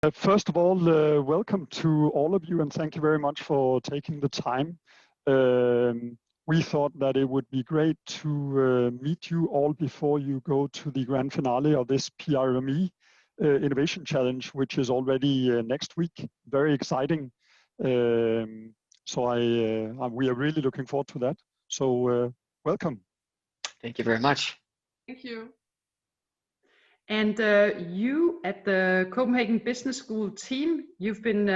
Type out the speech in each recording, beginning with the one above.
First of all, welcome to all of you and thank you very much for taking the time. We thought that it would be great to meet you all before you go to the grand finale of this PRME Innovation Challenge, which is already next week. Very exciting. We are really looking forward to that. So welcome. Thank you very much. Thank you. And you at the Copenhagen Business School team, you've been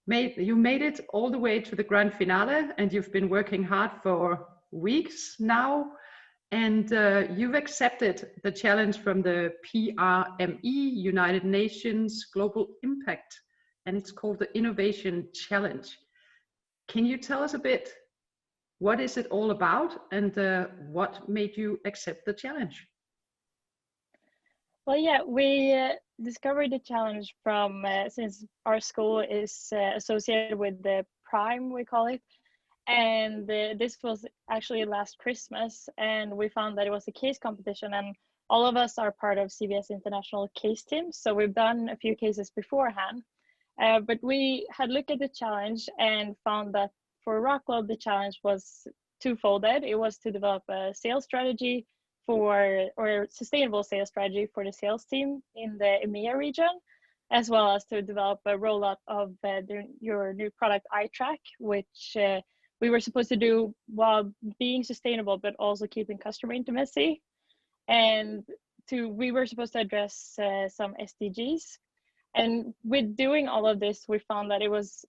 you made it all the way to the grand finale, and you've been working hard for weeks now, and you've accepted the challenge from the PRME, United Nations Global Impact, and it's called the Innovation Challenge. Can you tell us a bit, what is it all about, and what made you accept the challenge? Well, yeah, we discovered the challenge from, since our school is associated with the PRIME, we call it. And this was actually last Christmas, and we found that it was a case competition, and all of us are part of CBS International case team. So we've done a few cases beforehand, but we had looked at the challenge and found that for Rockwell, the challenge was twofolded. It was to develop a sales strategy or sustainable sales strategy for the sales team in the EMEA region, as well as to develop a rollout of your new product iTrack, which we were supposed to do while being sustainable, but also keeping customer intimacy. And we were supposed to address some SDGs. And with doing all of this, we found that it was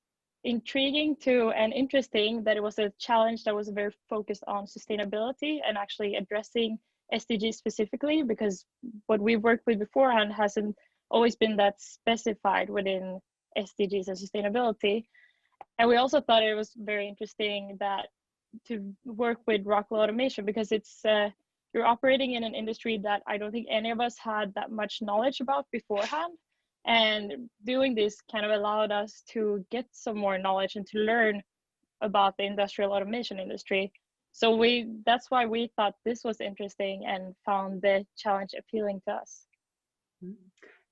intriguing and interesting that it was a challenge that was very focused on sustainability and actually addressing SDGs specifically, because what we've worked with beforehand hasn't always been that specified within SDGs and sustainability. And we also thought it was very interesting that to work with Rockwell Automation, because it's you're operating in an industry that I don't think any of us had that much knowledge about beforehand. And doing this kind of allowed us to get some more knowledge and to learn about the industrial automation industry. So that's why we thought this was interesting and found the challenge appealing to us.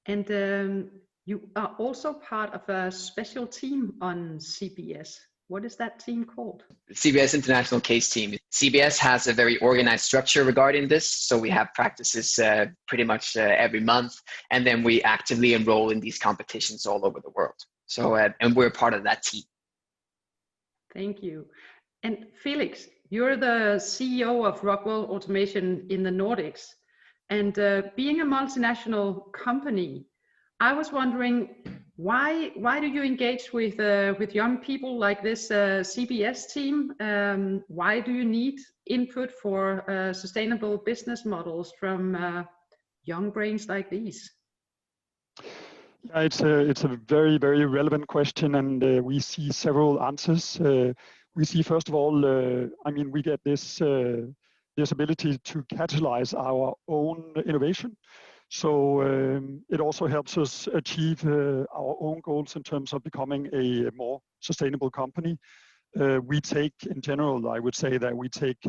And you are also part of a special team on CBS. What is that team called? CBS International Case Team. CBS has a very organized structure regarding this. So we have practices pretty much every month, and then we actively enroll in these competitions all over the world. So, and we're part of that team. Thank you. And Felix, you're the CEO of Rockwell Automation in the Nordics. And being a multinational company, I was wondering, why do you engage with young people like this CBS team? Why do you need input for sustainable business models from young brains like these? It's a very, very relevant question, and we see several answers. We see, first of all, we get this ability to catalyze our own innovation. So it also helps us achieve our own goals in terms of becoming a more sustainable company. We take, in general, I would say that we take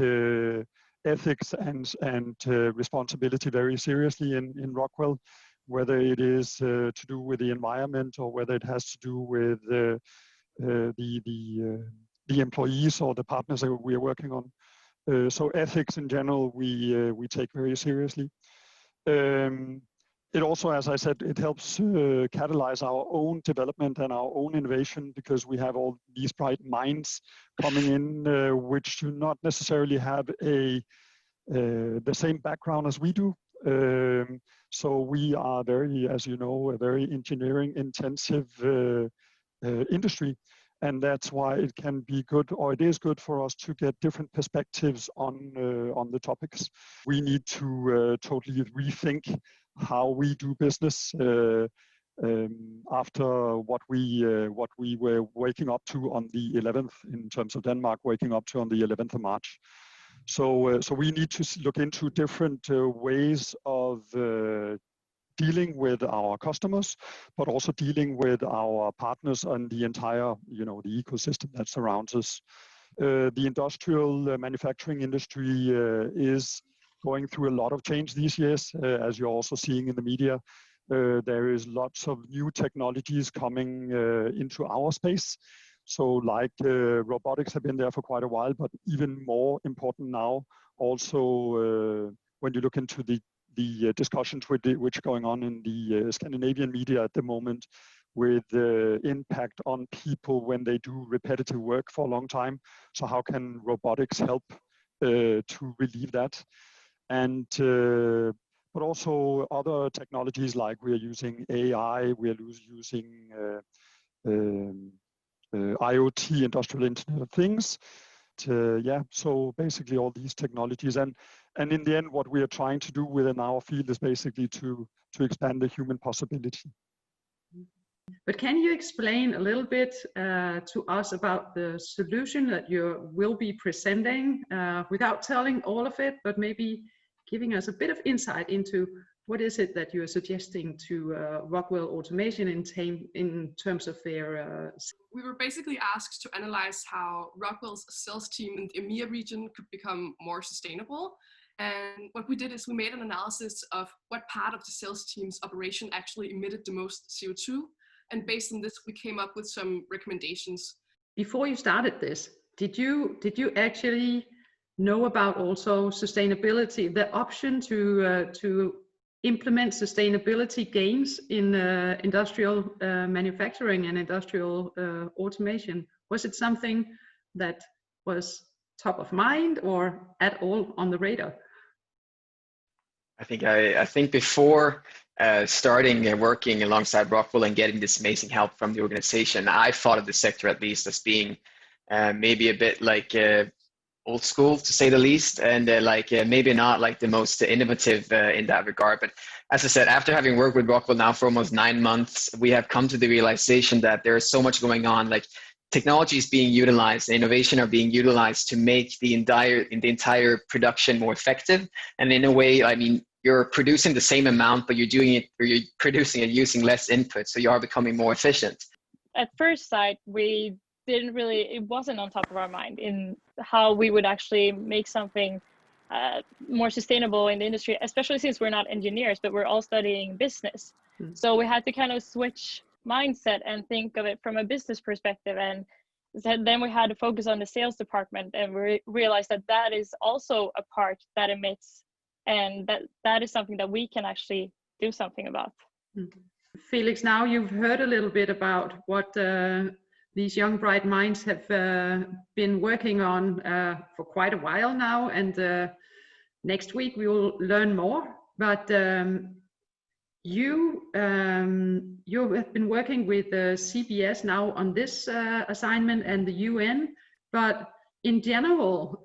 ethics and responsibility very seriously in Rockwell, whether it is to do with the environment or whether it has to do with the employees or the partners that we are working on. So ethics in general, we take very seriously. It also, as I said, it helps catalyze our own development and our own innovation, because we have all these bright minds coming in, which do not necessarily have the same background as we do. So we are very, as you know, a very engineering intensive industry. And that's why it can be good, or it is good for us to get different perspectives on the topics. We need to totally rethink how we do business after what we were waking up to on the 11th, in terms of Denmark, waking up to on the 11th of March. So we need to look into different ways of dealing with our customers, but also dealing with our partners and the entire, the ecosystem that surrounds us. The industrial manufacturing industry is going through a lot of change these years, as you're also seeing in the media. There is lots of new technologies coming into our space. So like robotics have been there for quite a while, but even more important now, also when you look into the discussions which are going on in the Scandinavian media at the moment, with impact on people when they do repetitive work for a long time. So how can robotics help to relieve that? And but also other technologies like we are using AI, we are using IoT, Industrial Internet of Things. Yeah, so basically all these technologies, and in the end, what we are trying to do within our field is basically to expand the human possibility. But can you explain a little bit to us about the solution that you will be presenting, without telling all of it, but maybe giving us a bit of insight into what is it that you are suggesting to Rockwell Automation in terms of their... We were basically asked to analyze how Rockwell's sales team in the EMEA region could become more sustainable. And what we did is we made an analysis of what part of the sales team's operation actually emitted the most CO2. And based on this, we came up with some recommendations. Before you started this, did you actually know about also sustainability, the option to implement sustainability gains in industrial manufacturing and industrial automation? Was it something that was top of mind or at all on the radar? I think before starting working alongside Rockwell and getting this amazing help from the organization, I thought of the sector at least as being maybe a bit like old school, to say the least, and maybe not like the most innovative in that regard. But as I said, after having worked with Rockwell now for almost 9 months, we have come to the realization that there is so much going on. Like technology is being utilized, innovation are being utilized to make the entire production more effective. And in a way, I mean, you're producing the same amount, but you're producing it using less input. So you are becoming more efficient. At first sight, it wasn't on top of our mind in how we would actually make something more sustainable in the industry, especially since we're not engineers, but we're all studying business. Mm. So we had to kind of switch mindset and think of it from a business perspective. And then we had to focus on the sales department, and we realized that is also a part that emits, and that is something that we can actually do something about. Felix, now you've heard a little bit about what these young bright minds have been working on for quite a while now, and next week we will learn more. But you have been working with CBS now on this assignment and the UN, but in general,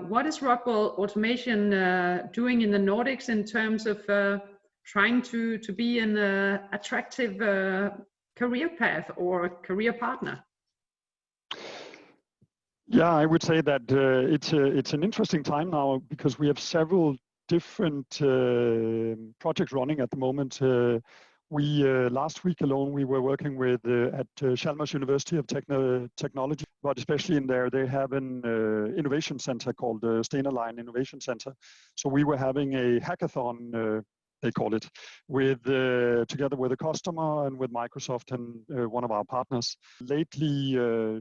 what is Rockwell Automation doing in the Nordics in terms of trying to be an attractive career path or career partner? Yeah, I would say that it's an interesting time now because we have several different projects running at the moment. Last week alone, we were working with at Chalmers University of Technology, but especially in there, they have an innovation center called the Stena Line Innovation Center. So we were having a hackathon, they call it, with together with a customer and with Microsoft and one of our partners. Lately,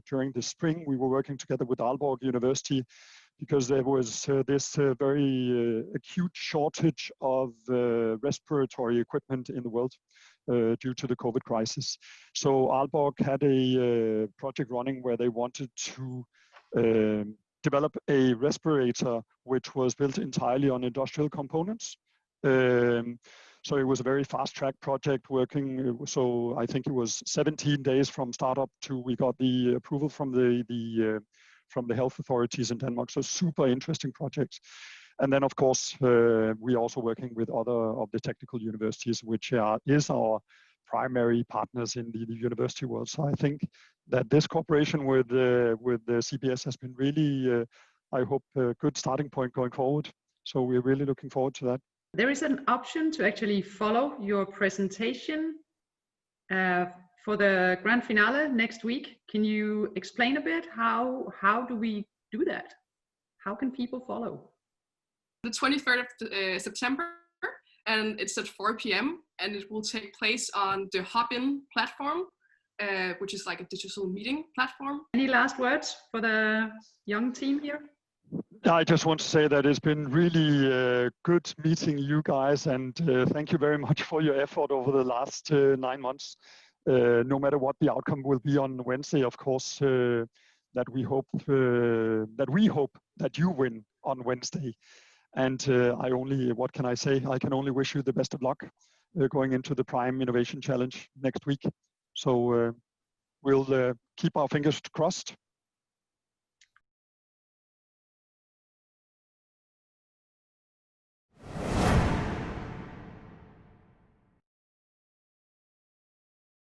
during the spring, we were working together with Aalborg University because there was this very acute shortage of respiratory equipment in the world due to the COVID crisis. So Aalborg had a project running where they wanted to develop a respirator which was built entirely on industrial components. So it was a very fast-track project working. So I think it was 17 days from startup to we got the approval from the health authorities in Denmark. So super interesting projects. And then of course we're also working with other of the technical universities, which is our primary partners in the university world. So I think that this cooperation with the CBS has been really, I hope, a good starting point going forward. So we're really looking forward to that. There is an option to actually follow your presentation for the grand finale next week. Can you explain a bit how do we do that? How can people follow? The 23rd of September, and it's at 4 p.m. and it will take place on the Hopin platform, which is like a digital meeting platform. Any last words for the young team here? I just want to say that it's been really good meeting you guys, and thank you very much for your effort over the last 9 months. No matter what the outcome will be on Wednesday, of course, that we hope that you win on Wednesday. And what can I say? I can only wish you the best of luck going into the Prime Innovation Challenge next week. So we'll keep our fingers crossed